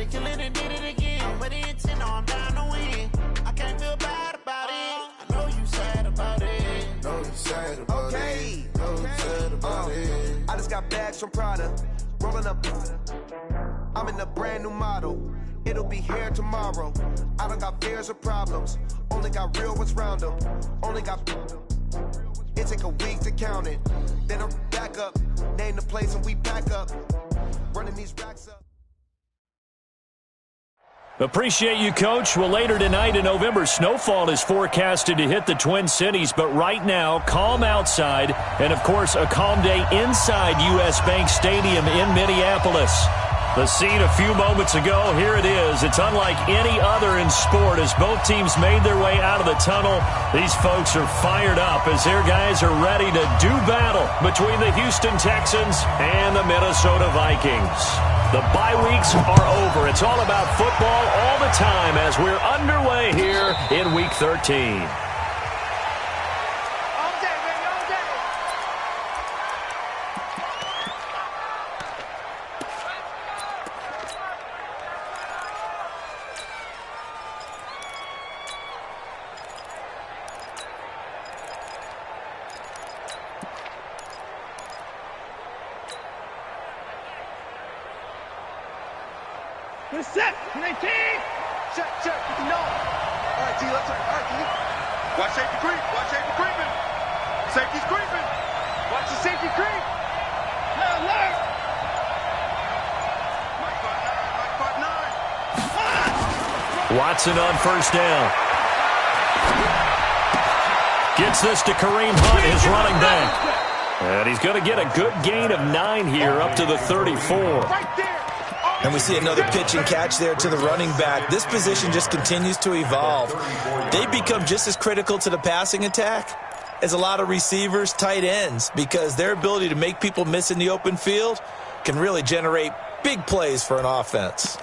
said it, kill it, and did it again. I'm with the intent, no, I'm down to win. I can't feel bad about it. I know you sad about it. Know you sad about it. Know you sad about it. I just got bags from Prada. Rolling up. I'm in a brand new model. It'll be here tomorrow. I don't got fears or problems. Only got real ones round them. Only got. It take a week to count it. Then I'm back up. Name the place and we pack up. Running these racks up. Appreciate you, Coach. Well, later tonight in November, snowfall is forecasted to hit the Twin Cities, but right now, calm outside, and, of course, a calm day inside U.S. Bank Stadium in Minneapolis. The scene a few moments ago, here it is. It's unlike any other in sport as both teams made their way out of the tunnel. These folks are fired up as their guys are ready to do battle between the Houston Texans and the Minnesota Vikings. The bye weeks are over. It's all about football all the time as we're underway here in Week 13. Set, 19. Check. No. All right, T, let's try. All right, T. Watch safety creep. Watch safety creeping. Safety's creeping. Watch the safety creep. Alert. Mike 5-9. Watson on first down. Gets this to Kareem Hunt, his running back. And he's going to get a good gain of 9 here up to the 34. Right there. And we see another pitch and catch there to the running back. This position just continues to evolve. They become just as critical to the passing attack as a lot of receivers, tight ends, because their ability to make people miss in the open field can really generate big plays for an offense.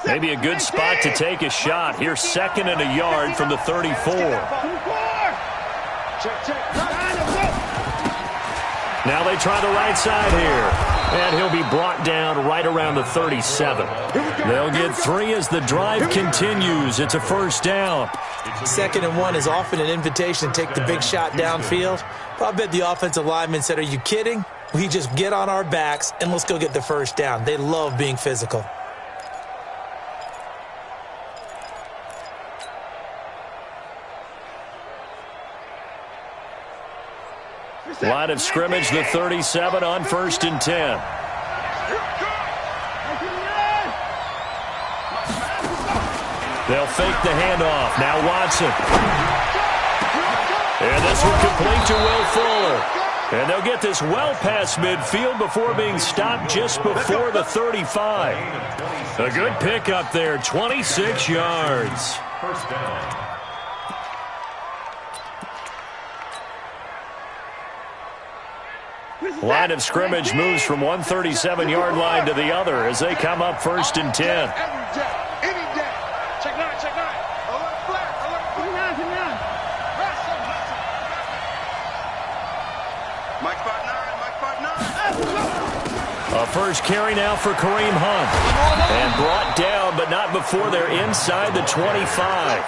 Maybe a good spot to take a shot. Here's 2nd and a yard from the 34. Now they try the right side here. And he'll be brought down right around the 37. They'll get 3 as the drive continues. It's a first down. 2nd and 1 is often an invitation to take the big shot downfield. But I bet the offensive lineman said, are you kidding? We just get on our backs and let's go get the first down. They love being physical. Line of scrimmage, the 37 on 1st and 10. They'll fake the handoff. Now Watson. And this one complete to Will Fuller. And they'll get this well past midfield before being stopped just before the 35. A good pickup there, 26 yards. First down. Line of scrimmage moves from one 37-yard line to the other as they come up 1st and 10. A first carry now for Kareem Hunt. And brought down, but not before they're inside the 25.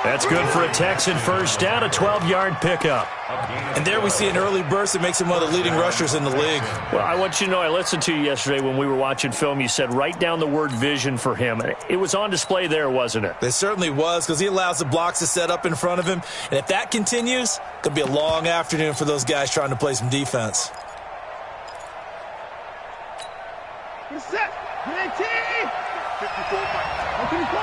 That's good for a Texan first down, a 12-yard pickup. And there we see an early burst that makes him one of the leading rushers in the league. Well, I want you to know, I listened to you yesterday when we were watching film. You said write down the word vision for him. It was on display there, wasn't it? It certainly was, because he allows the blocks to set up in front of him. And if that continues, it could be a long afternoon for those guys trying to play some defense. Set, 19, 54, 54.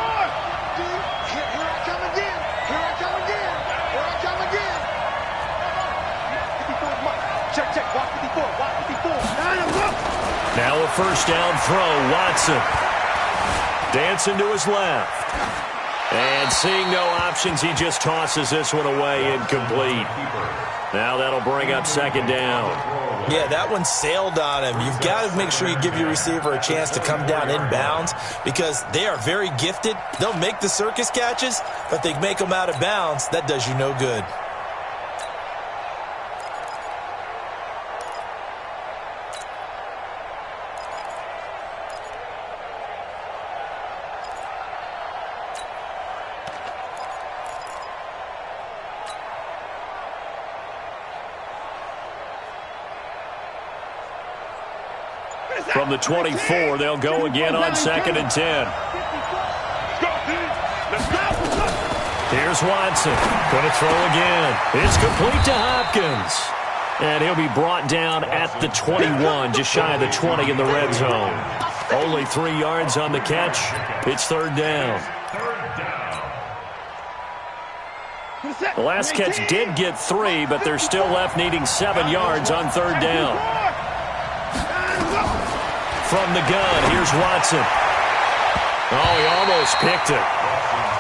Here I come again. Here I come again. Here I come again. 54, Mike. Check. Watch 54. Watch 54. Now a first down throw. Watson dancing to his left. And seeing no options, he just tosses this one away, incomplete. Now that'll bring up second down. Yeah, that one sailed on him. You've got to make sure you give your receiver a chance to come down inbounds because they are very gifted. They'll make the circus catches, but they make them out of bounds. That does you no good. From the 24, they'll go again on 2nd and 10. Here's Watson. Going to throw again. It's complete to Hopkins. And he'll be brought down at the 21, just shy of the 20 in the red zone. Only 3 yards on the catch. It's third down. The last catch did get 3, but they're still left needing 7 yards on third down. From the gun, here's Watson. Oh, he almost picked it.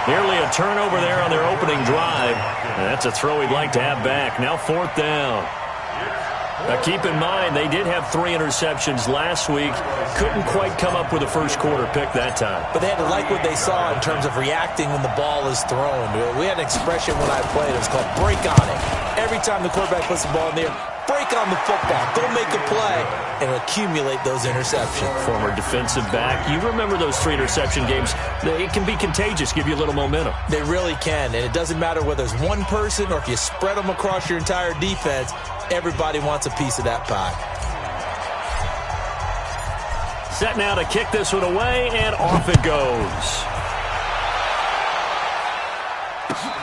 Nearly a turnover there on their opening drive. And that's a throw he'd like to have back. Now fourth down. Now keep in mind, they did have 3 interceptions last week. Couldn't quite come up with a first quarter pick that time. But they had to like what they saw in terms of reacting when the ball is thrown. We had an expression when I played. It was called break on it. Every time the quarterback puts the ball in the air, break on the football. Go make a play and accumulate those interceptions. Former defensive back. You remember those 3 interception games. It can be contagious, give you a little momentum. They really can, and it doesn't matter whether it's one person or if you spread them across your entire defense. Everybody wants a piece of that pie. Set now to kick this one away, and off it goes.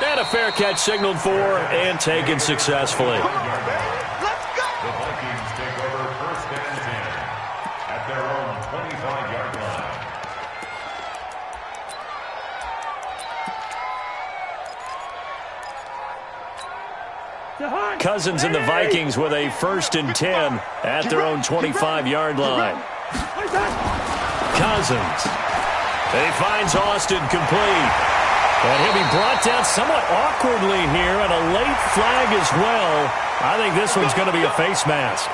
And a fair catch signaled for and taken successfully. The Vikings take over 1st and 10 at their own 25-yard line. Cousins and the Vikings with a 1st and 10 at their own 25-yard line. Cousins. He finds Austin complete. And he'll be brought down somewhat awkwardly here, and a late flag as well. I think this one's going to be a face mask.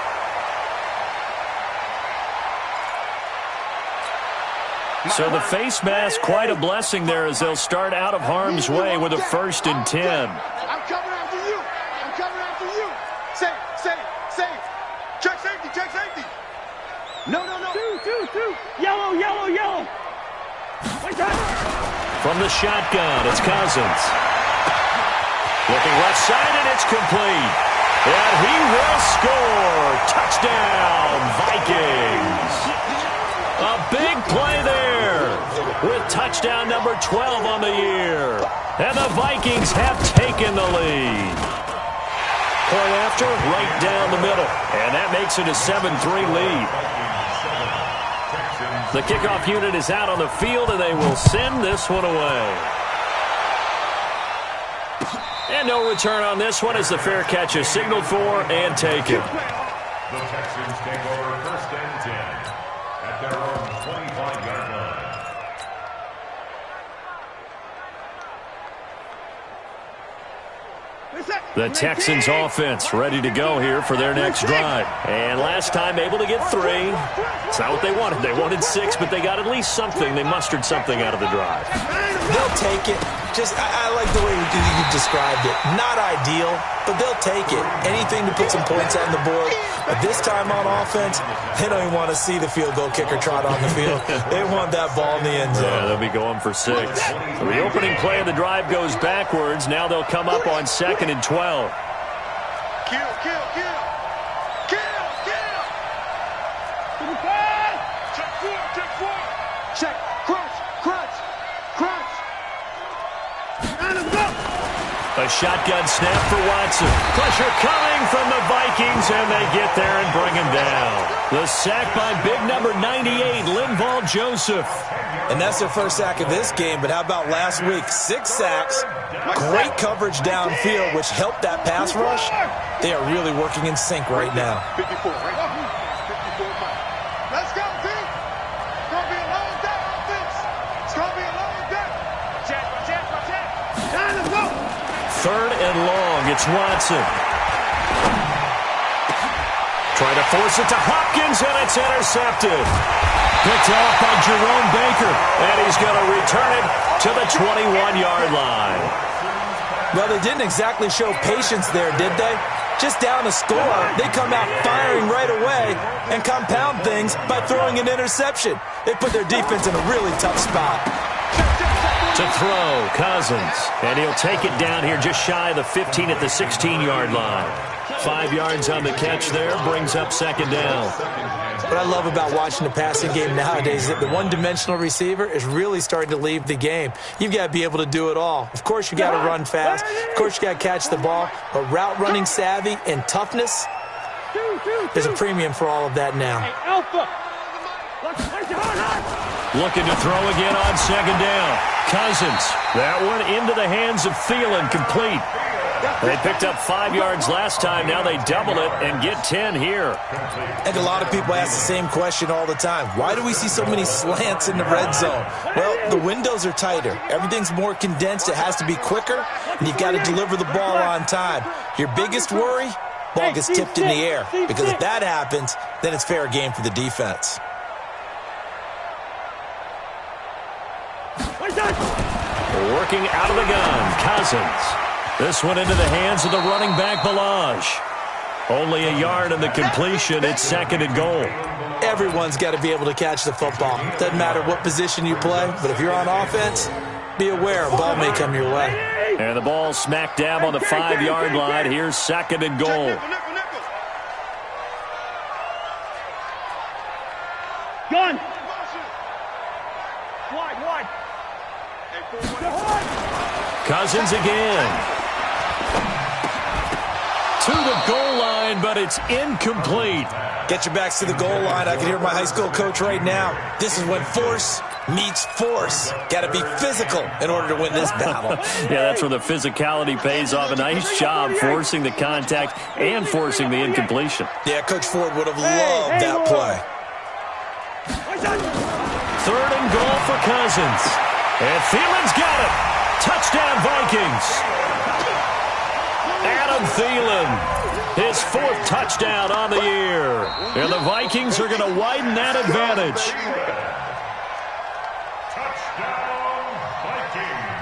So the face mask, quite a blessing there as they'll start out of harm's way with a 1st and 10. I'm coming after you. I'm coming after you. Safe. Check safety. No. Two. Yellow. Wait, From the shotgun, it's Cousins. Looking left side, and it's complete. And he will score. Touchdown, Vikings. A big play there with touchdown number 12 on the year. And the Vikings have taken the lead. Point after, right down the middle. And that makes it a 7-3 lead. The kickoff unit is out on the field, and they will send this one away. And no return on this one as the fair catch is signaled for and taken. The Texans take over 1st and 10 at their own 25-yard line. The Texans offense ready to go here for their next drive. And last time able to get 3. It's not what they wanted. They wanted 6, but they got at least something. They mustered something out of the drive. They'll take it. I like the way you described it. Not ideal, but they'll take it. Anything to put some points on the board. But this time on offense, they don't even want to see the field goal kicker trot on the field. They want that ball in the end zone. Yeah, they'll be going for 6. So the opening play of the drive goes backwards. Now they'll come up on 2nd and 12. Kill. Check. Crunch. A shotgun snap for Watson. Pressure coming from the Vikings, and they get there and bring him down. The sack by big number 98, Linval Joseph. And that's their first sack of this game, but how about last week? 6 sacks, great coverage downfield, which helped that pass rush. They are really working in sync right now. 54, right? 54. Let's go, team. It's going to be a long day offense. It's going to be a long day. Check. 3rd and long. It's Watson. Trying to force it to Hopkins, and it's intercepted. Picked off by Jerome Baker, and he's going to return it to the 21-yard line. Well, they didn't exactly show patience there, did they? Just down a score, they come out firing right away and compound things by throwing an interception. They put their defense in a really tough spot. To throw, Cousins, and he'll take it down here just shy of the 15 at the 16-yard line. 5 yards on the catch there, brings up 2nd down. What I love about watching the passing game nowadays is that the one-dimensional receiver is really starting to leave the game. You've got to be able to do it all. Of course, you got to run fast. Of course, you got to catch the ball. But route running savvy and toughness, there's a premium for all of that now. Looking to throw again on 2nd down. Cousins, that one into the hands of Thielen, complete. They picked up 5 yards last time. Now they double it and get 10 here. And a lot of people ask the same question all the time. Why do we see so many slants in the red zone? Well, the windows are tighter. Everything's more condensed. It has to be quicker, and you've got to deliver the ball on time. Your biggest worry, ball gets tipped in the air. Because if that happens, then it's fair game for the defense. Working out of the gun, Cousins. This one into the hands of the running back, Balaj. Only a yard in the completion. It's 2nd and goal. Everyone's got to be able to catch the football. Doesn't matter what position you play, but if you're on offense, be aware a ball may come your way. And the ball smack dab on the 5-yard line. Here's 2nd and goal. Gun. Wide. Cousins again. To the goal line, but it's incomplete. Get your backs to the goal line. I can hear my high school coach right now. This is when force meets force. Got to be physical in order to win this battle. Yeah, that's where the physicality pays off. A nice job forcing the contact and forcing the incompletion. Yeah, Coach Ford would have loved that play. 3rd and goal for Cousins. And Thielen's got it. Touchdown, Vikings. Adam Thielen, his 4th touchdown on the year. And the Vikings are going to widen that advantage. Touchdown, Vikings.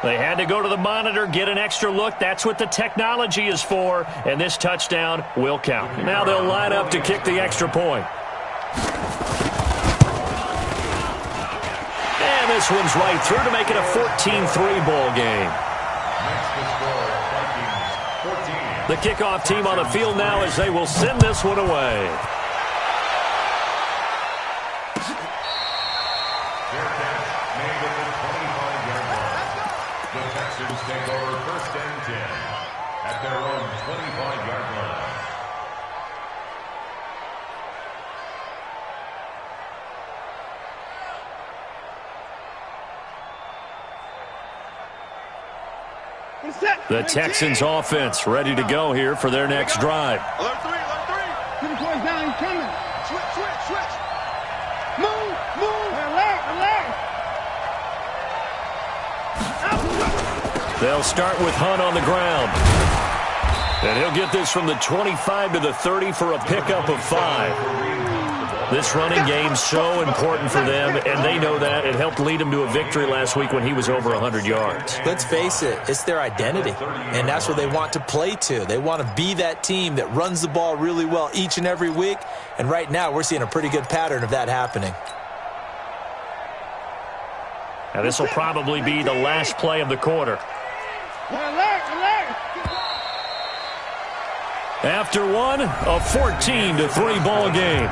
They had to go to the monitor, get an extra look. That's what the technology is for. And this touchdown will count. Now they'll line up to kick the extra point. And this one's right through to make it a 14-3 ball game. Next to score, Vikings 14. The kickoff team on the field now as they will send this one away. Their catch made at the 25-yard line. The Texans take over 1st and 10 at their own 25-yard line. The Texans offense ready to go here for their next drive. Alert 3. Keep the boys down, he's coming. Switch. Move. Alert. They'll start with Hunt on the ground. And he'll get this from the 25 to the 30 for a pickup of 5. This running game's so important for them, and they know that. It helped lead them to a victory last week when he was over 100 yards. Let's face it, it's their identity, and that's what they want to play to. They want to be that team that runs the ball really well each and every week, and right now we're seeing a pretty good pattern of that happening. Now this will probably be the last play of the quarter. Alert. After one, a 14-3 ball game.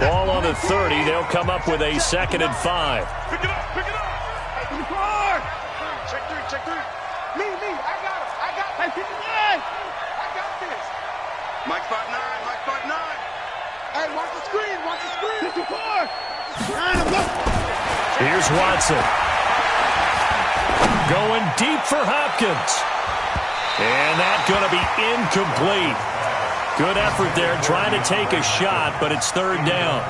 Ball on the 30. They'll come up with a 2nd and 5. Pick it up. In the car. Check 3. Me. I got him. Hey, 59. I got this. Mike spot 9. Hey, watch the screen. Pick the car. Here's Watson. Going deep for Hopkins. And that's going to be incomplete. Good effort there, trying to take a shot, but it's third down.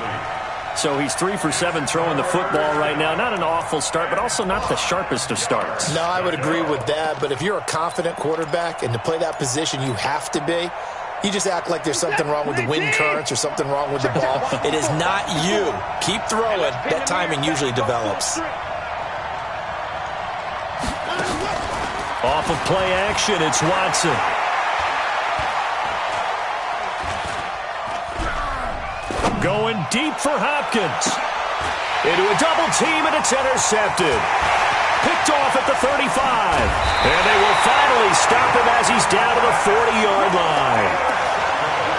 So he's 3 for 7 throwing the football right now. Not an awful start, but also not the sharpest of starts. No, I would agree with that. But if you're a confident quarterback and to play that position you have to be, you just act like there's something wrong with the wind currents or something wrong with the ball. It is not you. Keep throwing. That timing usually develops. Off of play action, it's Watson. Going deep for Hopkins. Into a double team, and it's intercepted. Picked off at the 35. And they will finally stop him as he's down to the 40-yard line.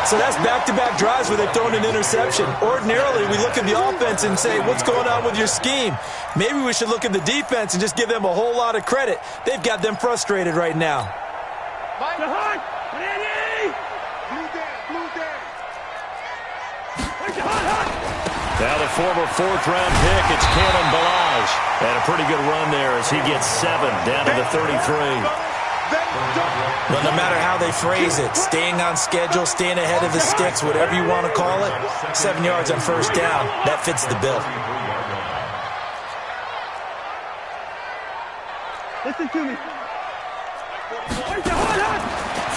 So that's back-to-back drives where they've thrown an interception. Ordinarily, we look at the offense and say, what's going on with your scheme? Maybe we should look at the defense and just give them a whole lot of credit. They've got them frustrated right now. Now the former 4th-round pick, it's Kalen Ballage. And a pretty good run there as he gets 7 down to the 33. Well, no matter how they phrase it, staying on schedule, staying ahead of the sticks, whatever you want to call it, 7 yards on first down, that fits the bill. Listen to me.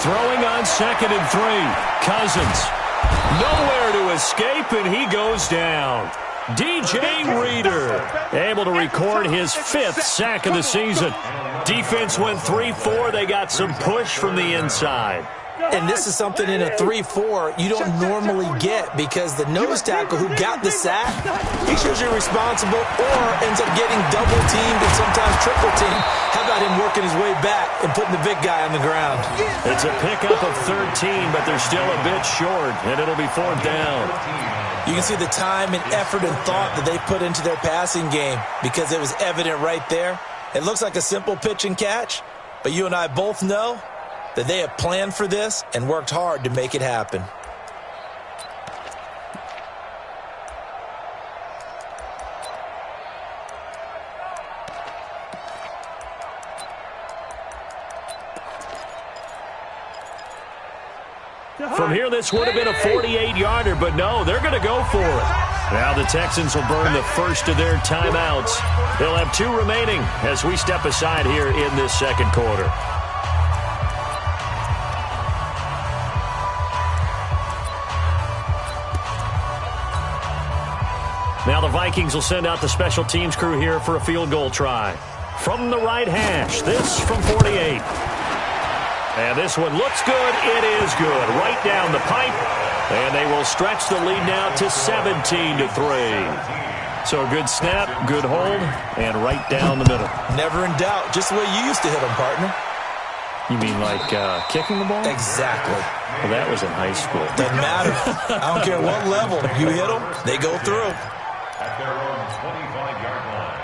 Throwing on 2nd and 3. Cousins. Nowhere to escape, and he goes down. DJ Reader able to record his 5th sack of the season. Defense went 3-4. They got some push from the inside. And this is something in a 3-4 you don't normally get because the nose tackle who got the sack, he's usually responsible or ends up getting double-teamed and sometimes triple-teamed. How about him working his way back and putting the big guy on the ground? It's a pickup of 13, but they're still a bit short, and it'll be 4th down. You can see the time and effort and thought that they put into their passing game because it was evident right there. It looks like a simple pitch and catch, but you and I both know that they have planned for this and worked hard to make it happen. From here, this would have been a 48-yarder, but no, they're going to go for it. Now the Texans will burn the first of their timeouts. They'll have 2 remaining as we step aside here in this second quarter. Now the Vikings will send out the special teams crew here for a field goal try. From the right hash, this from 48. And this one looks good. It is good. Right down the pipe. And they will stretch the lead now to 17-3. So a good snap, good hold, and right down the middle. Never in doubt. Just the way you used to hit them, partner. You mean like kicking the ball? Exactly. Well, that was in high school. Doesn't matter. I don't care what level. You hit them, they go through. At their own 25-yard line.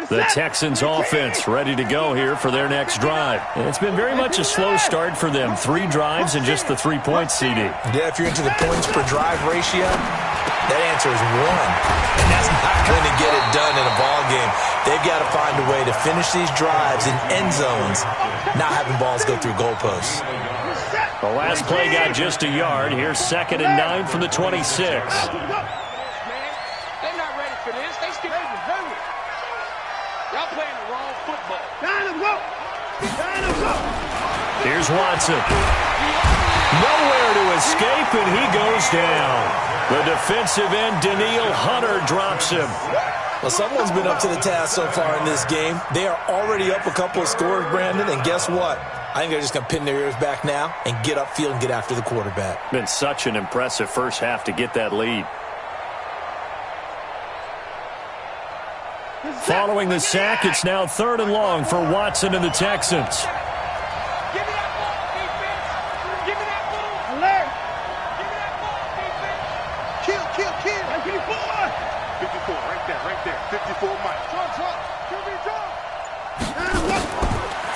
The Texans offense ready to go here for their next drive. And it's been very much a slow start for them. 3 drives and just the 3-point CD. Yeah, if you're into the points per drive ratio, that answer is 1. And that's not going to get it done in a ball game. They've got to find a way to finish these drives in end zones, not having balls go through goalposts. The last play got just a yard. Here's 2nd and 9 from the 26. They're not ready for this. They still ready. Y'all playing the wrong football. Here's Watson. Nowhere to escape, and he goes down. The defensive end, Daniil Hunter, drops him. Well, someone's been up to the task so far in this game. They are already up a couple of scores, Brandon, and guess what? I think they're just going to pin their ears back now and get upfield and get after the quarterback. Been such an impressive first half to get that lead. Following the sack, it's now 3rd and long for Watson and the Texans. Give me that ball, defense. Give me that ball. Alert. Give me that ball, defense. Kill. 54, right there. 54, Mike. Drop.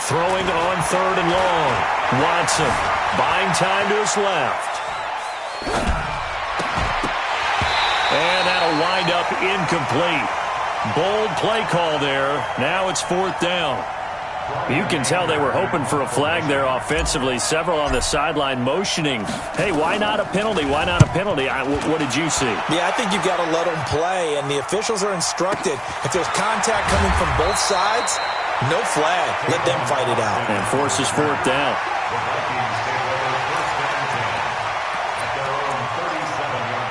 Throwing on 3rd and long. Watson buying time to his left. And that'll wind up incomplete. Bold play call there. Now it's 4th down. You can tell they were hoping for a flag there offensively. Several on the sideline motioning, hey, why not a penalty? Why not a penalty? What did you see? Yeah, I think you've got to let them play, and the officials are instructed. If there's contact coming from both sides, no flag. Let them fight it out. And forces fourth down. The Vikings take over first and 10 at their own 37-yard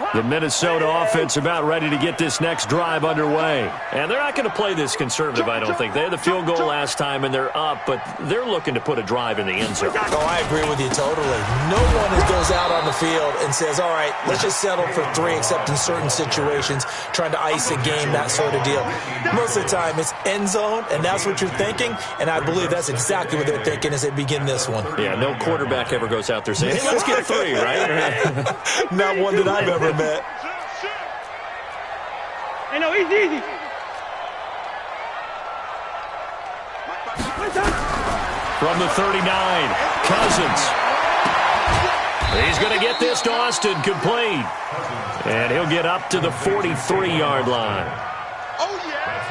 line. The Minnesota offense about ready to get this next drive underway. And they're not going to play this conservative, I don't think. They had the field goal last time, and they're up, but they're looking to put a drive in the end zone. Oh, I agree with you totally. No one goes out on the field and says, all right, let's just settle for 3, except in certain situations, trying to ice a game, that sort of deal. Most of the time, it's end zone, and that's what you're thinking, and I believe that's exactly what they're thinking as they begin this one. Yeah, no quarterback ever goes out there saying, hey, let's get 3, right? Not one that I've ever met. Hey, no, easy. From the 39, Cousins. He's going to get this to Austin, complete. And he'll get up to the 43-yard line.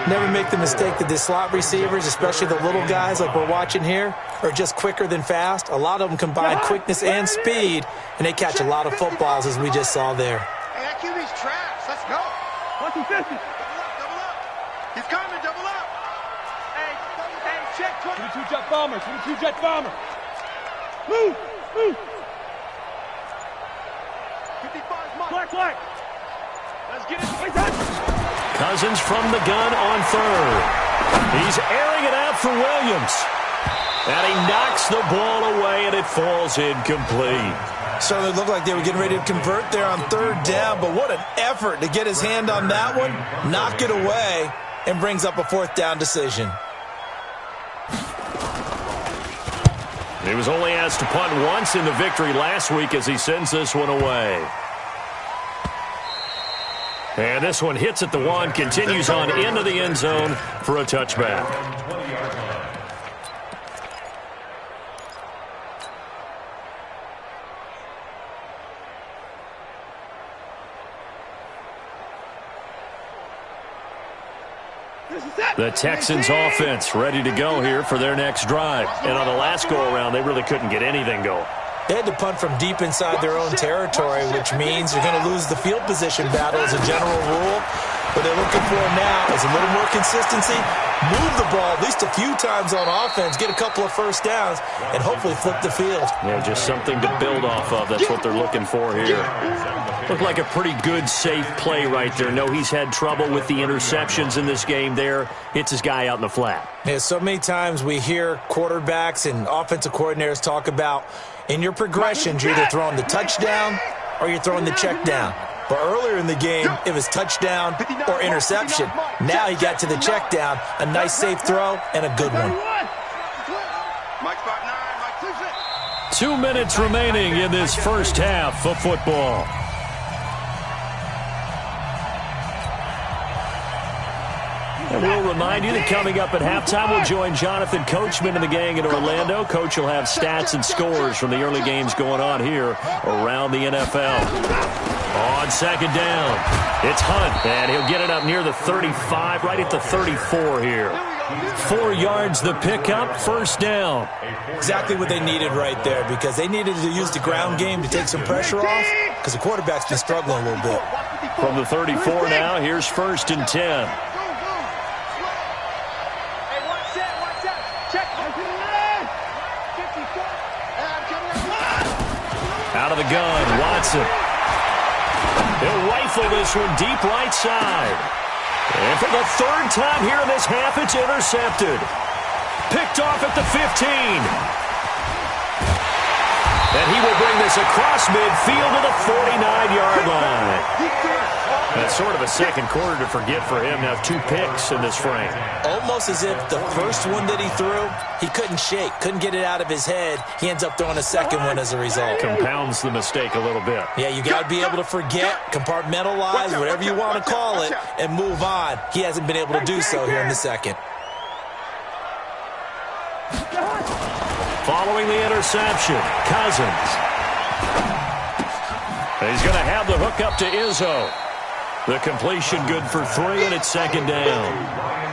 Never make the mistake that the slot receivers, especially the little guys like we're watching here, are just quicker than fast. A lot of them combine quickness and speed, and they catch a lot of footballs, as we just saw there. Hey, that QB's trash. Let's go. 50. Double up. He's coming, double up. Hey, check. 22 jet bomber. Move. 55 Black. Let's get it. Cousins from the gun on third. He's airing it out for Williams. And he knocks the ball away, and it falls incomplete. Certainly looked like they were getting ready to convert there on third down, but what an effort to get his hand on that one, knock it away, and brings up a fourth down decision. He was only asked to punt once in the victory last week as he sends this one away. And this one hits at the 1, continues on into the end zone for a touchback. The Texans offense ready to go here for their next drive. And on the last go-around, they really couldn't get anything going. They had to punt from deep inside their own territory, which means you're going to lose the field position battle as a general rule. What they're looking for now is a little more consistency, move the ball at least a few times on offense, get a couple of first downs, and hopefully flip the field. Yeah, just something to build off of. That's what they're looking for here. Looked like a pretty good, safe play right there. No, he's had trouble with the interceptions in this game there. Hits his guy out in the flat. Yeah, so many times we hear quarterbacks and offensive coordinators talk about in your progressions, you're either throwing the touchdown or you're throwing the check down. But earlier in the game, it was touchdown or interception. Now he got to the check down, a nice safe throw, and a good one. 2 minutes remaining in this first half of football. And we'll remind you that coming up at halftime, we'll join Jonathan Coachman and the gang in Orlando. Coach will have stats and scores from the early games going on here around the NFL. On second down, it's Hunt, and he'll get it up near the 35, right at the 34 here. 4 yards the pickup, first down. Exactly what they needed right there, because they needed to use the ground game to take some pressure off, because the quarterback's been struggling a little bit. From the 34 now, here's first and 10. Out of the gun, Watson. He'll rifle this one deep right side. And for the third time here in this half, it's intercepted. Picked off at the 15. And he will bring this across midfield to the 49-yard line. That's sort of a second quarter to forget for him. Now 2 picks in this frame. Almost as if the first one that he threw, he couldn't shake, couldn't get it out of his head. He ends up throwing a second one as a result. Compounds the mistake a little bit. Yeah, you got to be able to forget, compartmentalize, whatever you want to call it, and move on. He hasn't been able to do so here in the second. Following the interception, Cousins. He's going to have the hook up to Izzo. The completion good for 3, and it's second down.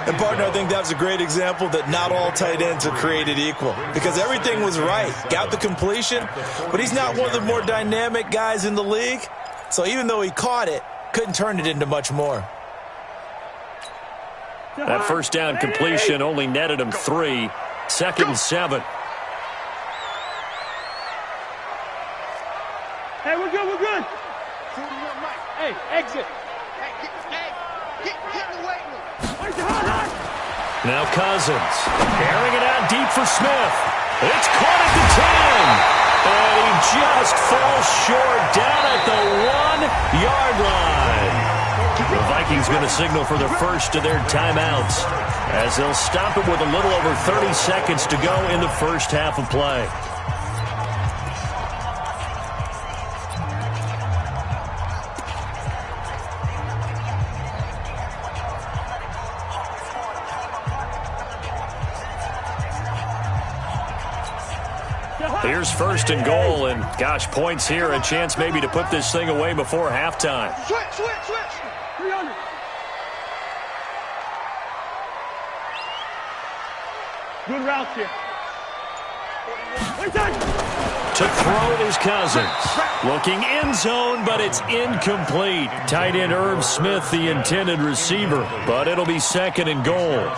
And, partner, I think that was a great example that not all tight ends are created equal because everything was right. Got the completion, but he's not one of the more dynamic guys in the league. So even though he caught it, couldn't turn it into much more. That first down completion only netted him 3. Second and 7. Hey, we're good, we're good. Hey, exit. Now Cousins, carrying it out deep for Smith. It's caught at the 10. And he just falls short down at the 1-yard line. The Vikings going to signal for the first of their timeouts as they'll stop it with a little over 30 seconds to go in the first half of play. Here's first and goal, and gosh, points here, a chance maybe to put this thing away before halftime. Switch. 300. Good routes here. To throw is Cousins. Looking end zone, but it's incomplete. Tight end Irv Smith, the intended receiver, but it'll be second and goal.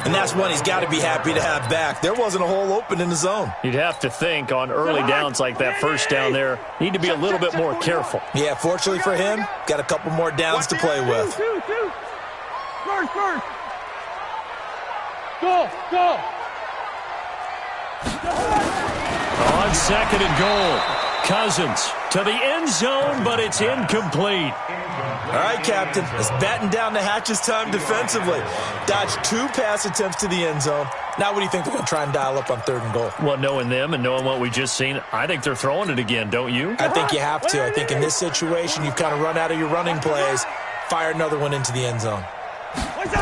And that's one he's got to be happy to have back. There wasn't a hole open in the zone. You'd have to think on early downs like that first down there, need to be a little bit more careful. Yeah, fortunately for him, got a couple more downs to play with. Two. First. Go. On second and goal, Cousins to the end zone, but it's incomplete. All right, Captain, it's batten down the hatches time defensively. Dodged 2 pass attempts to the end zone. Now what do you think they're going to try and dial up on third and goal? Well, knowing them and knowing what we just seen, I think they're throwing it again, don't you? I think you have to. I think in this situation, you've kind of run out of your running plays. Fire another one into the end zone.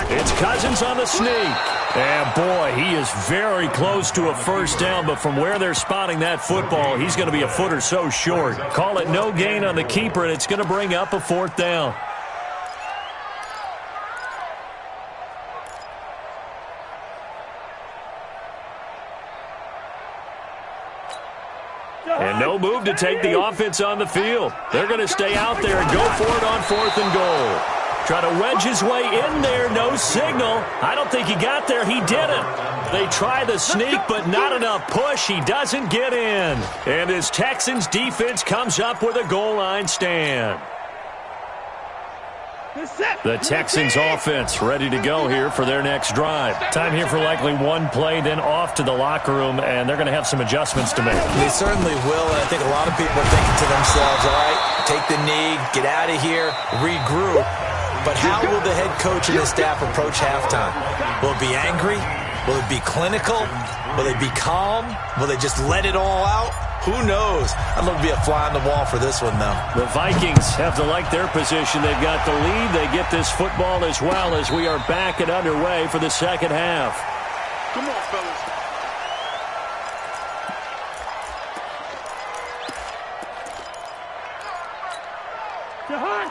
It's Cousins on the sneak. And, boy, he is very close to a first down, but from where they're spotting that football, he's going to be a foot or so short. Call it no gain on the keeper, and it's going to bring up a fourth down. And no move to take the offense on the field. They're going to stay out there and go for it on fourth and goal. Try to wedge his way in there, no signal. I don't think he got there. He didn't. They try the sneak, but not enough push. He doesn't get in. And his Texans defense comes up with a goal line stand. The Texans offense ready to go here for their next drive. Time here for likely one play, then off to the locker room, and they're going to have some adjustments to make. They certainly will, and I think a lot of people are thinking to themselves, all right, take the knee, get out of here, regroup. But how will the head coach and his staff approach halftime? Will it be angry? Will it be clinical? Will they be calm? Will they just let it all out? Who knows? I'd love to be a fly on the wall for this one, though. The Vikings have to like their position. They've got the lead. They get this football as well as we are back and underway for the second half. Come on, fellas.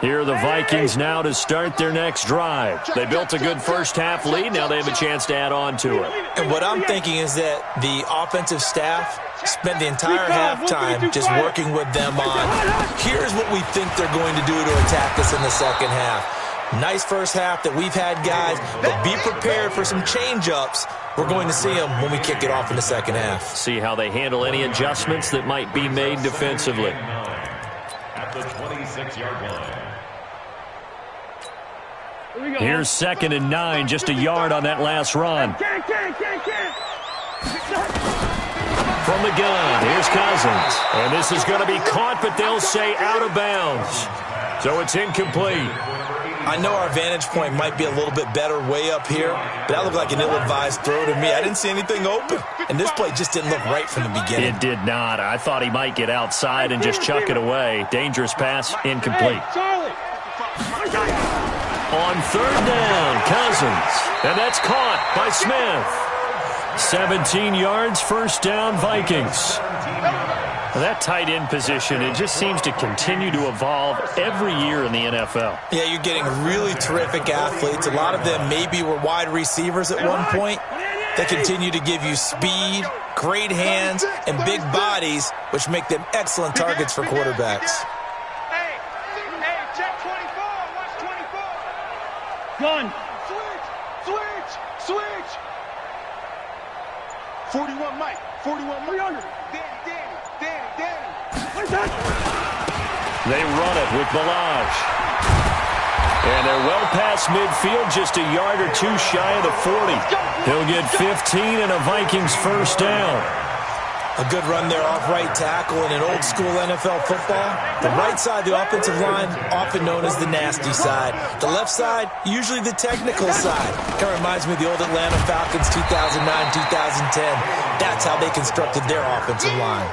Here are the Vikings now to start their next drive. They built a good first half lead. Now they have a chance to add on to it. And what I'm thinking is that the offensive staff spent the entire halftime just working with them on, here's what we think they're going to do to attack us in the second half. Nice first half that we've had, guys, but be prepared for some change-ups. We're going to see them when we kick it off in the second half. See how they handle any adjustments that might be made defensively. At the 26-yard line. Here's second and 9, just a yard on that last run. From the gun, here's Cousins. And this is going to be caught, but they'll say out of bounds. So it's incomplete. I know our vantage point might be a little bit better way up here, but that looked like an ill-advised throw to me. I didn't see anything open, and this play just didn't look right from the beginning. It did not. I thought he might get outside and just chuck it away. Dangerous pass, incomplete. On third down, Cousins. And that's caught by Smith. 17 yards, first down, Vikings. That tight end position, it just seems to continue to evolve every year in the NFL. Yeah, you're getting really terrific athletes. A lot of them maybe were wide receivers at one point. They continue to give you speed, great hands, and big bodies, which make them excellent targets for quarterbacks. Hey, check 24. Watch 24. Gun. Switch. 41 Mike. 41 300. Danny. They run it with Balaj. And they're well past midfield, just a yard or two shy of the 40. He'll get 15 and a Vikings first down. A good run there off right tackle in an old-school NFL football. The right side, the offensive line, often known as the nasty side. The left side, usually the technical side. Kind of reminds me of the old Atlanta Falcons 2009, 2010. That's how they constructed their offensive line.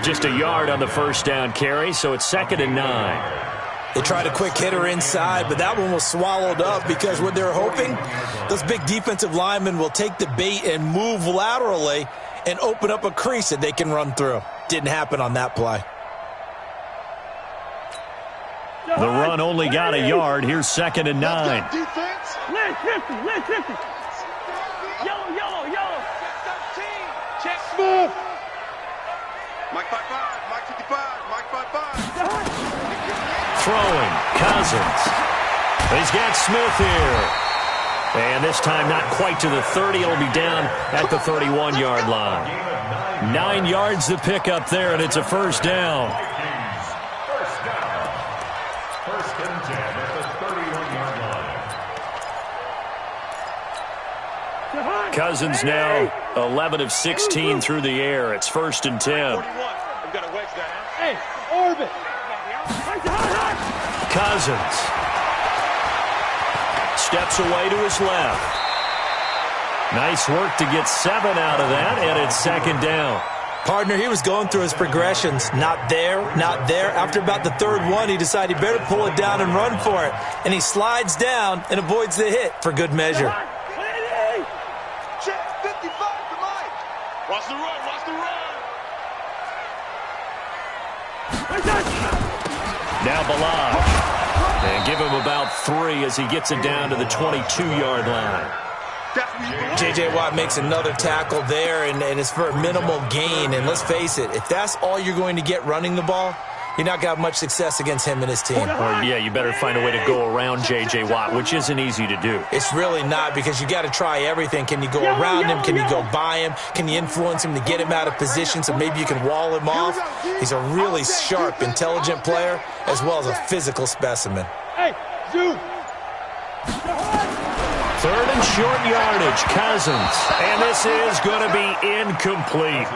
Just a yard on the first down carry, so it's 2nd and 9. They tried a quick hitter inside, but that one was swallowed up because what they're hoping, those big defensive linemen will take the bait and move laterally and open up a crease that they can run through. Didn't happen on that play. The run only got a yard. Here's 2nd and 9. Defense. Left 50. Yellow. 13. Check Smith. Mike 55. Mike 55. Mike 55. Throwing, Cousins. He's got Smith here. And this time not quite to the 30. It'll be down at the 31-yard line. 9 yards to pick up there, and it's a first down. First and 10 at the 31-yard line. Cousins now 11 of 16 through the air. It's 1st and 10. 41. We've got to wedge that out. Hey, orbit. Cousins steps away to his left. Nice work to get 7 out of that, and it's 2nd down. Partner, he was going through his progressions. Not there. After about the 3rd one, he decided he better pull it down and run for it. And he slides down and avoids the hit for good measure. Check 55 to Mike. Watch the run. Now Balaj. And give him about 3 as he gets it down to the 22-yard line. J.J. Watt makes another tackle there, and it's for a minimal gain. And let's face it, if that's all you're going to get running the ball, you're not going to have much success against him and his team. Or, yeah, you better find a way to go around J.J. Watt, which isn't easy to do. It's really not, because you got to try everything. Can you go around him? Can you go by him? Can you influence him to get him out of position so maybe you can wall him off? He's a really sharp, intelligent player, as well as a physical specimen. Hey, shoot. 3rd and short yardage, Cousins. And this is going to be incomplete.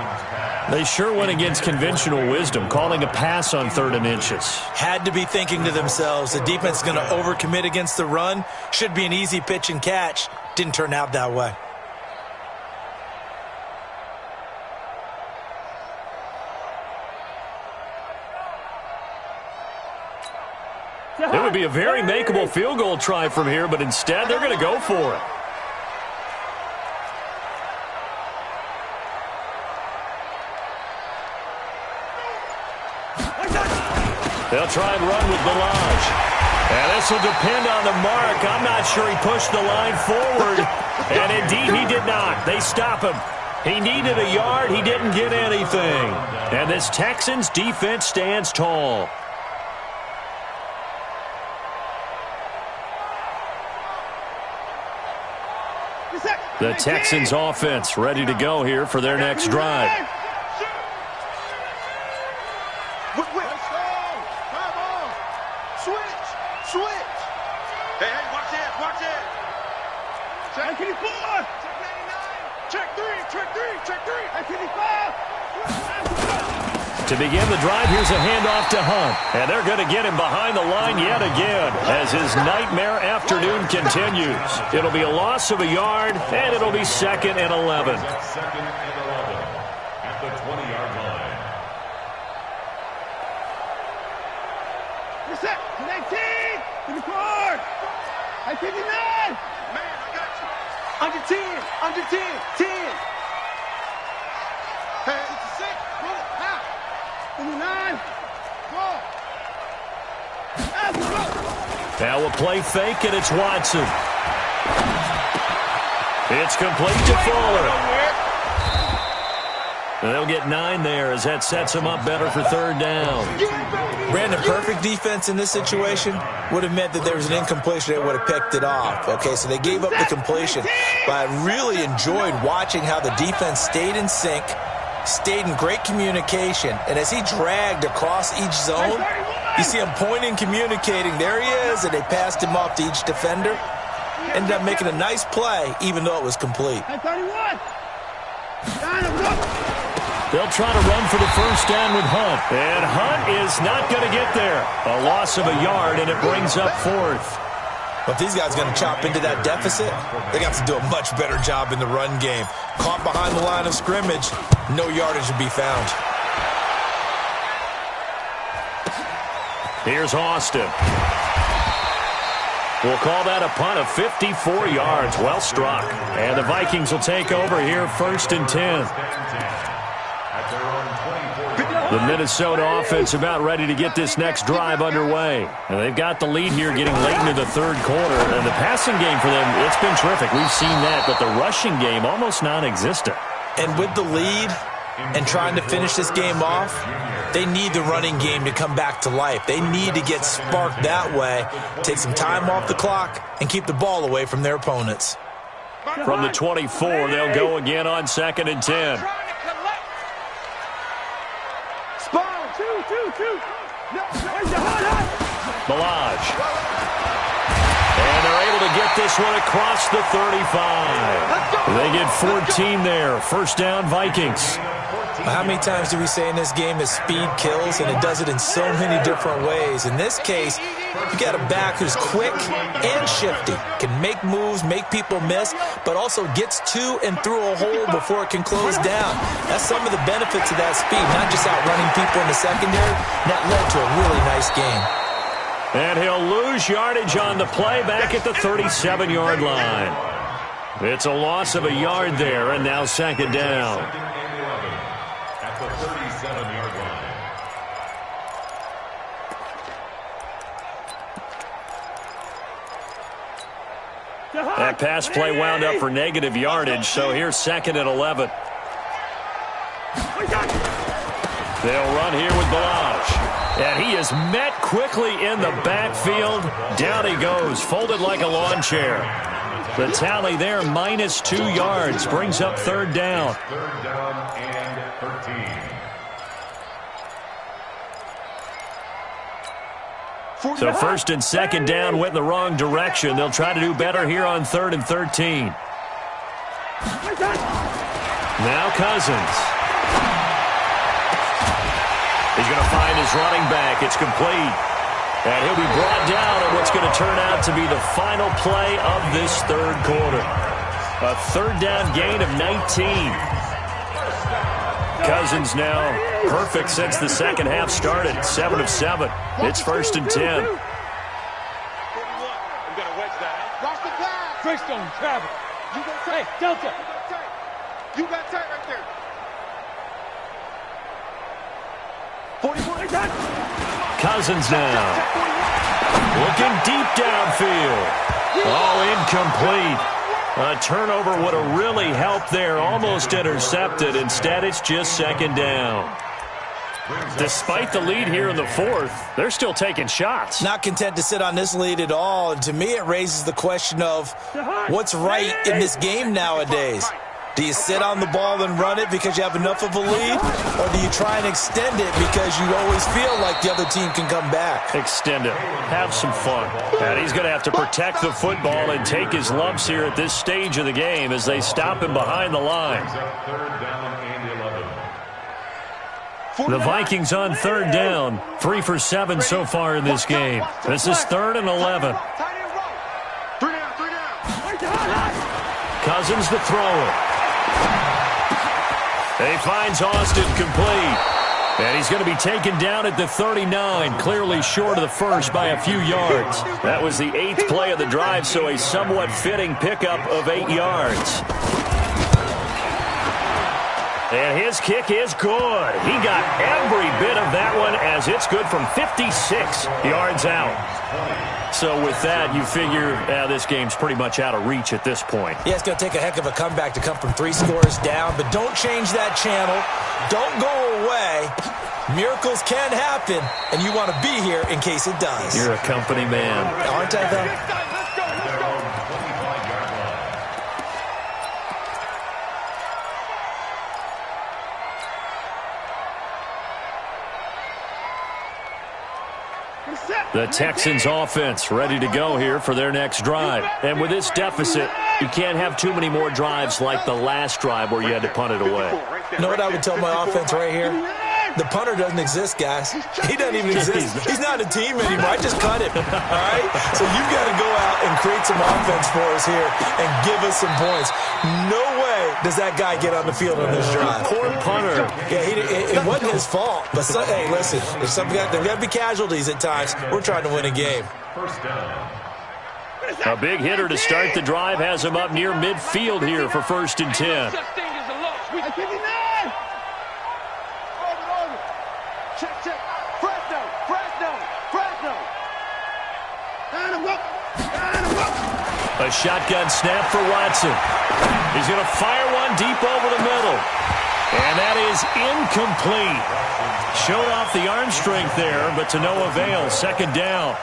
They sure went against conventional wisdom, calling a pass on 3rd and inches. Had to be thinking to themselves, the defense is going to overcommit against the run. Should be an easy pitch and catch. Didn't turn out that way. It would be a very makeable field goal try from here, but instead they're going to go for it. They'll try and run with Balaj. And this will depend on the mark. I'm not sure he pushed the line forward. And indeed he did not. They stop him. He needed a yard. He didn't get anything. And this Texans defense stands tall. The Texans offense ready to go here for their next drive. Switch. Hey, watch it. Check 84. Check 99. Check 3. Check 85. To begin the drive, here's a handoff to Hunt. And they're going to get him behind the line yet again as his nightmare afternoon continues. It'll be a loss of a yard, and it'll be 2nd and 11. 2nd and 11 at the 20-yard line. You're set. 19. 54. 59. Man, I got you. Under 10. 10. Hey, 66. Roll it. Half. Now a play fake, and it's Watson. It's complete to Fuller. They'll get 9 there as that sets them up better for third down. Brandon, perfect defense in this situation would have meant that there was an incompletion. They would have picked it off. Okay, so they gave up the completion. But I really enjoyed watching how the defense stayed in sync, stayed in great communication, and as he dragged across each zone, you see him pointing, communicating. There he is, and they passed him off to each defender. Ended up making a nice play, even though it was complete. They'll try to run for the first down with Hunt. And Hunt is not going to get there. A loss of a yard, and it brings up 4th. But if these guys are going to chop into that deficit, they got to do a much better job in the run game. Caught behind the line of scrimmage, no yardage to be found. Here's Austin. We'll call that a punt of 54 yards. Well struck. And the Vikings will take over here, 1st and 10. The Minnesota offense about ready to get this next drive underway. And they've got the lead here getting late into the third quarter. And the passing game for them, it's been terrific. We've seen that, but the rushing game almost non-existent. And with the lead and trying to finish this game off, they need the running game to come back to life. They need to get sparked that way, take some time off the clock, and keep the ball away from their opponents. From the 24, they'll go again on 2nd and 10. Balaj. And they're able to get this one across the 35. They get 14 there. First down, Vikings. How many times do we say in this game that speed kills, and it does it in so many different ways? In this case, you got a back who's quick and shifty, can make moves, make people miss, but also gets to and through a hole before it can close down. That's some of the benefits of that speed, not just outrunning people in the secondary. That led to a really nice game. And he'll lose yardage on the play back at the 37-yard line. It's a loss of a yard there, and now 2nd down. At the 37-yard line. That pass play wound up for negative yardage, so here's 2nd and 11. They'll run here with Balaj. And he is met quickly in the backfield. Down he goes, folded like a lawn chair. The tally there, -2 yards, brings up 3rd down. 3rd down and 13. So 1st and 2nd down went in the wrong direction. They'll try to do better here on 3rd and 13. Now Cousins. He's going to find his running back. It's complete. And he'll be brought down on what's going to turn out to be the final play of this third quarter. A 3rd down gain of 19. Cousins now perfect since the second half started. 7 of 7. It's 1st and 10. Greystone, Travis. Hey, Delta. You got tight right there. 41. Cousins now. Looking deep downfield. All incomplete. A turnover would have really helped there. Almost intercepted. Instead, it's just 2nd down. Despite the lead here in the 4th, they're still taking shots. Not content to sit on this lead at all. And to me, it raises the question of what's right in this game nowadays. Do you sit on the ball and run it because you have enough of a lead? Or do you try and extend it because you always feel like the other team can come back? Extend it. Have some fun. And he's going to have to protect the football and take his lumps here at this stage of the game as they stop him behind the line. 3rd down and 11. The Vikings on 3rd down. 3 for 7 so far in this game. This is 3rd and 11. 3 down. Cousins the thrower. He finds Austin complete. And he's going to be taken down at the 39, clearly short of the first by a few yards. That was the 8th play of the drive, so a somewhat fitting pickup of 8 yards. And his kick is good. He got every bit of that one as it's good from 56 yards out. So with that, you figure this game's pretty much out of reach at this point. Yeah, it's going to take a heck of a comeback to come from 3 scores down, but don't change that channel. Don't go away. Miracles can happen, and you want to be here in case it does. You're a company man. Aren't I, though? The Texans offense ready to go here for their next drive. And with this deficit, you can't have too many more drives like the last drive where you had to punt it away. You know what I would tell my offense right here? The punter doesn't exist, guys. He doesn't even exist. He's not a team anymore. I just cut him, all right? So you've got to go out and create some offense for us here and give us some points. No way does that guy get on the field on this drive. Poor punter. Yeah, it wasn't his fault. But, hey, listen, there's got to be casualties at times. We're trying to win a game. First down. A big hitter to start the drive has him up near midfield here for 1st and 10. Check. Fresno. A shotgun snap for Watson. He's going to fire one deep over the middle. And that is incomplete. Showed off the arm strength there, but to no avail. 2nd down.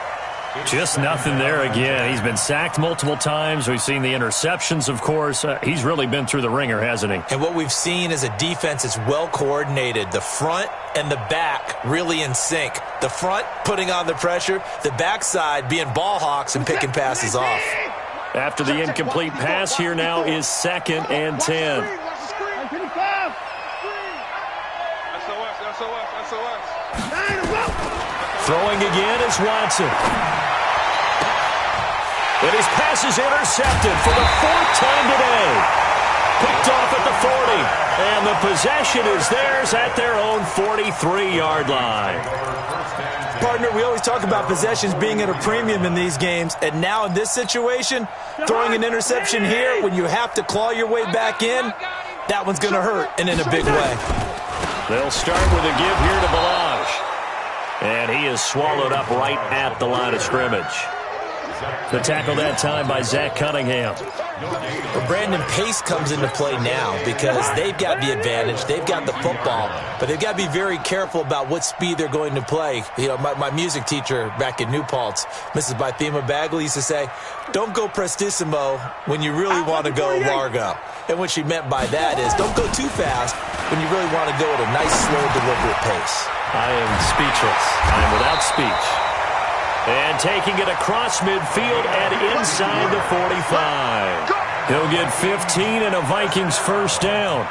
Just nothing there again. He's been sacked multiple times. We've seen the interceptions, of course. He's really been through the ringer, hasn't he? And what we've seen is a defense that's well coordinated. The front and the back really in sync. The front putting on the pressure, the backside being ball hawks and picking passes off. After the incomplete pass, here now is 2nd and 10. Throwing again is Watson. And his pass is intercepted for the 4th time today. Picked off at the 40. And the possession is theirs at their own 43-yard line. Partner, we always talk about possessions being at a premium in these games. And now in this situation, throwing an interception here when you have to claw your way back in, that one's going to hurt, and in a big way. They'll start with a give here to Balaj. And he is swallowed up right at the line of scrimmage. The tackle that time by Zach Cunningham. But Brandon, pace comes into play now because they've got the advantage. They've got the football, but they've got to be very careful about what speed they're going to play. You know, my music teacher back in New Paltz, Mrs. Bythema Bagley, used to say, don't go prestissimo when you really want to go largo. And what she meant by that is don't go too fast when you really want to go at a nice, slow, deliberate pace. I am speechless. I am without speech. And taking it across midfield and inside the 45. He'll get 15 and a Vikings 1st down.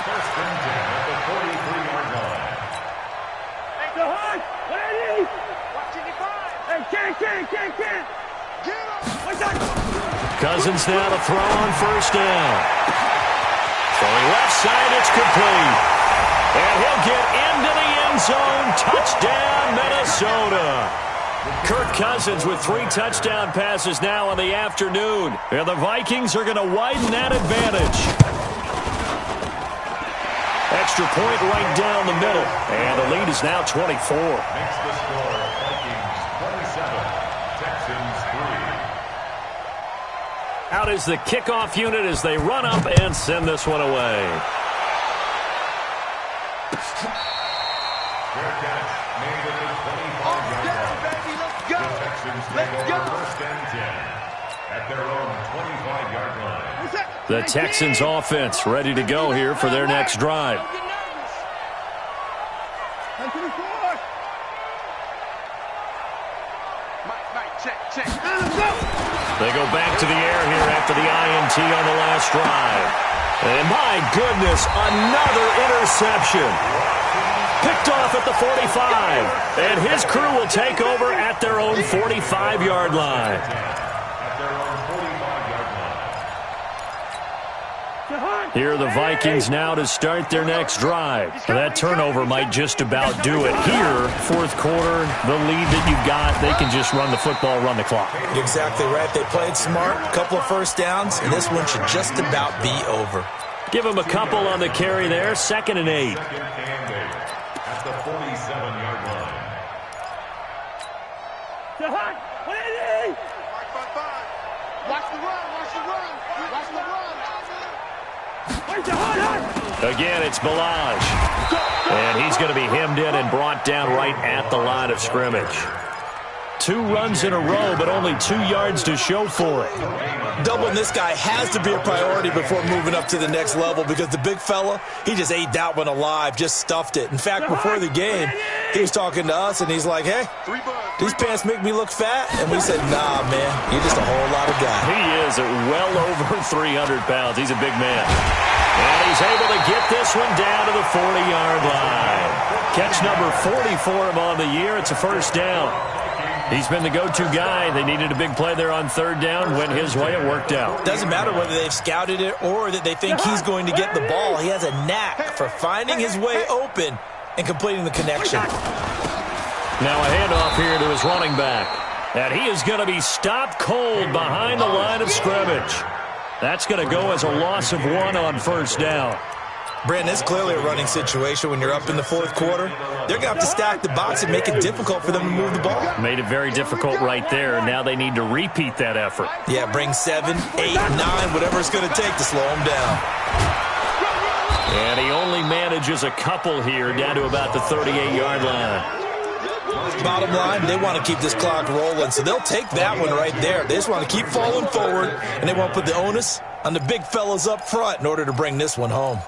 1st and 10 at the 43-yard line. Hey, go hard. Ready? Watching it fine. Hey, can't. Get him. What's that? Cousins now to throw on 1st down. Throwing left side, it's complete. And he'll get into the end zone. Touchdown, Minnesota. Kirk Cousins with 3 touchdown passes now in the afternoon. And the Vikings are going to widen that advantage. Extra point right down the middle. And the lead is now 24. Makes the score Vikings 27, Texans 3. Out is the kickoff unit as they run up and send this one away. Fair catch made at the 25-yard line. The Texans take over 1st and 10 at their own 25-yard line. The Texans offense ready to go here for their next drive. Check. They go back to the air here after the INT on the last drive. And my goodness, another interception. Picked off at the 45. And his crew will take over at their own 45-yard line. Here are the Vikings now to start their next drive. That turnover might just about do it. Here, 4th quarter, the lead that you've got, they can just run the football, run the clock. Exactly right. They played smart, couple of 1st downs, and this one should just about be over. Give him a couple on the carry there. 2nd and 8. Second and 8 at the 47-yard line. Watch the run, watch the run, watch the run. Again, it's Balaj. And he's going to be hemmed in and brought down right at the line of scrimmage. 2 runs in a row, but only 2 yards to show for it. Doubling this guy has to be a priority before moving up to the next level because the big fella, he just ate that one alive, just stuffed it. In fact, before the game, he was talking to us, and he's like, hey, these pants make me look fat? And we said, nah, man, you're just a whole lot of guy. He is at well over 300 pounds. He's a big man. And he's able to get this one down to the 40-yard line. Catch number 40 for him on the year. It's a first down. He's been the go-to guy. They needed a big play there on 3rd down. Went his way. It worked out. Doesn't matter whether they've scouted it or that they think he's going to get the ball. He has a knack for finding his way open and completing the connection. Now a handoff here to his running back. And he is going to be stopped cold behind the line of scrimmage. That's going to go as a loss of 1 on 1st down. Brandon, it's clearly a running situation when you're up in the 4th quarter. They're going to have to stack the box and make it difficult for them to move the ball. Made it very difficult right there. Now they need to repeat that effort. Yeah, bring 7, 8, 9, whatever it's going to take to slow him down. And he only manages a couple here down to about the 38-yard line. Bottom line, they want to keep this clock rolling, so they'll take that one right there. They just want to keep falling forward, and they want to put the onus on the big fellas up front in order to bring this one home.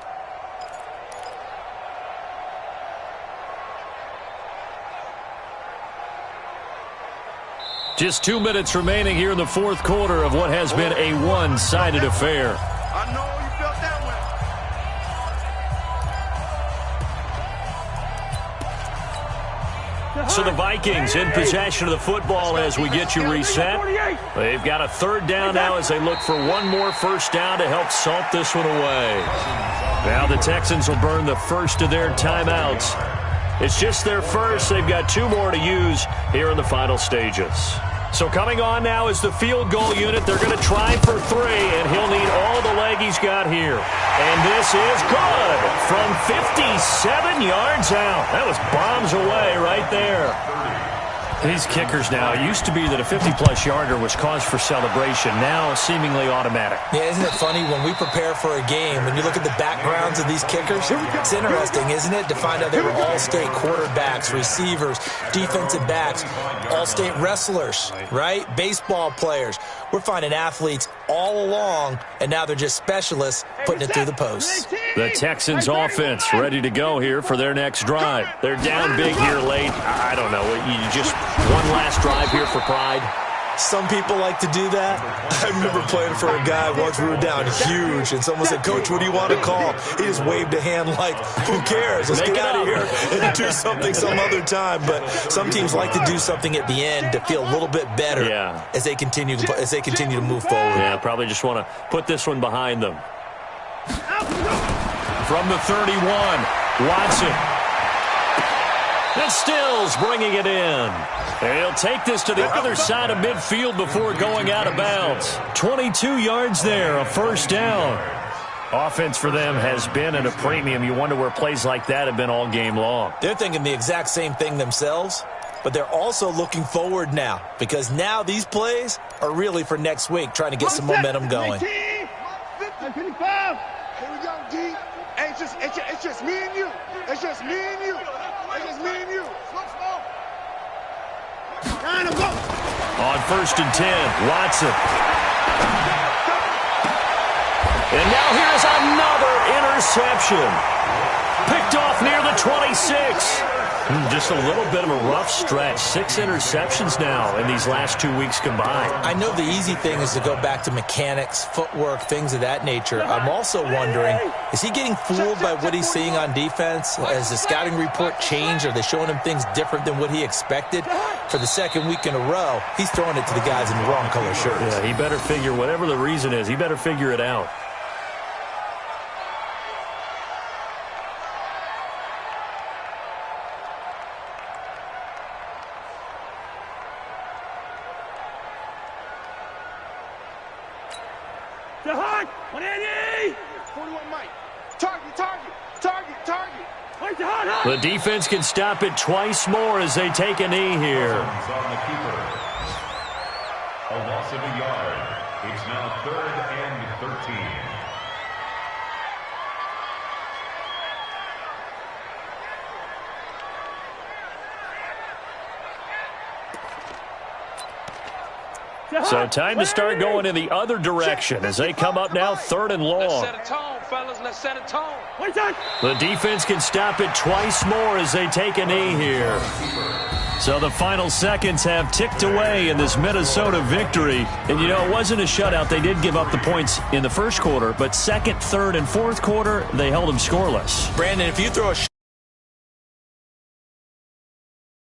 Just 2 minutes remaining here in the 4th quarter of what has been a one-sided affair. I know you felt that one. So the Vikings in possession of the football as we get you reset. They've got a 3rd down now as they look for one more first down to help salt this one away. Now the Texans will burn the first of their timeouts. It's just their first. They've got 2 more to use here in the final stages. So coming on now is the field goal unit. They're going to try for 3, and he'll need all the leg he's got here. And this is good from 57 yards out. That was bombs away right there. These kickers now, it used to be that a 50-plus yarder was cause for celebration. Now seemingly automatic. Yeah, isn't it funny when we prepare for a game, when you look at the backgrounds of these kickers, it's interesting, isn't it, to find out they were all-state quarterbacks, receivers, defensive backs, all-state wrestlers, right? Baseball players. We're finding athletes all along, and now they're just specialists putting it through the posts. The Texans offense ready to go here for their next drive. They're down big here late. I don't know. You just one last drive here for pride. Some people like to do that. I remember playing for a guy once. We were down huge, and someone said, Coach, what do you want to call? He just waved a hand like, who cares? Let's get out of here and do something some other time. But some teams like to do something at the end to feel a little bit better as they continue to move forward. Yeah, probably just want to put this one behind them. From the 31, Watson. And Stills bringing it in. They'll take this to the other side of midfield before going out of bounds. 22 yards there, a first down. Offense for them has been at a premium. You wonder where plays like that have been all game long. They're thinking the exact same thing themselves, but they're also looking forward now because now these plays are really for next week, trying to get some momentum going. Here we go, D. Hey, it's just me and you. It's just me and you. It's just me and you. On 1st and 10, Watson. And now here's another interception. Picked off near the 26. Just a little bit of a rough stretch. 6 interceptions now in these last 2 weeks combined. I know the easy thing is to go back to mechanics, footwork, things of that nature. I'm also wondering, is he getting fooled by what he's seeing on defense? Has the scouting report changed? Are they showing him things different than what he expected? For the 2nd week in a row, he's throwing it to the guys in the wrong color shirts. Yeah, he better figure, whatever the reason is, he better figure it out. 41 Mike. Target, target, target, target. The defense can stop it twice more as they take a knee here. On the keeper. A loss of a yard. It's now 3rd and 13. So time to start going in the other direction as they come up now 3rd and long. Let's set a tone, fellas. Let's set a tone. The defense can stop it twice more as they take a knee here. So the final seconds have ticked away in this Minnesota victory. And, you know, it wasn't a shutout. They did give up the points in the first quarter, but second, third, and fourth quarter, they held them scoreless. Brandon, if you throw a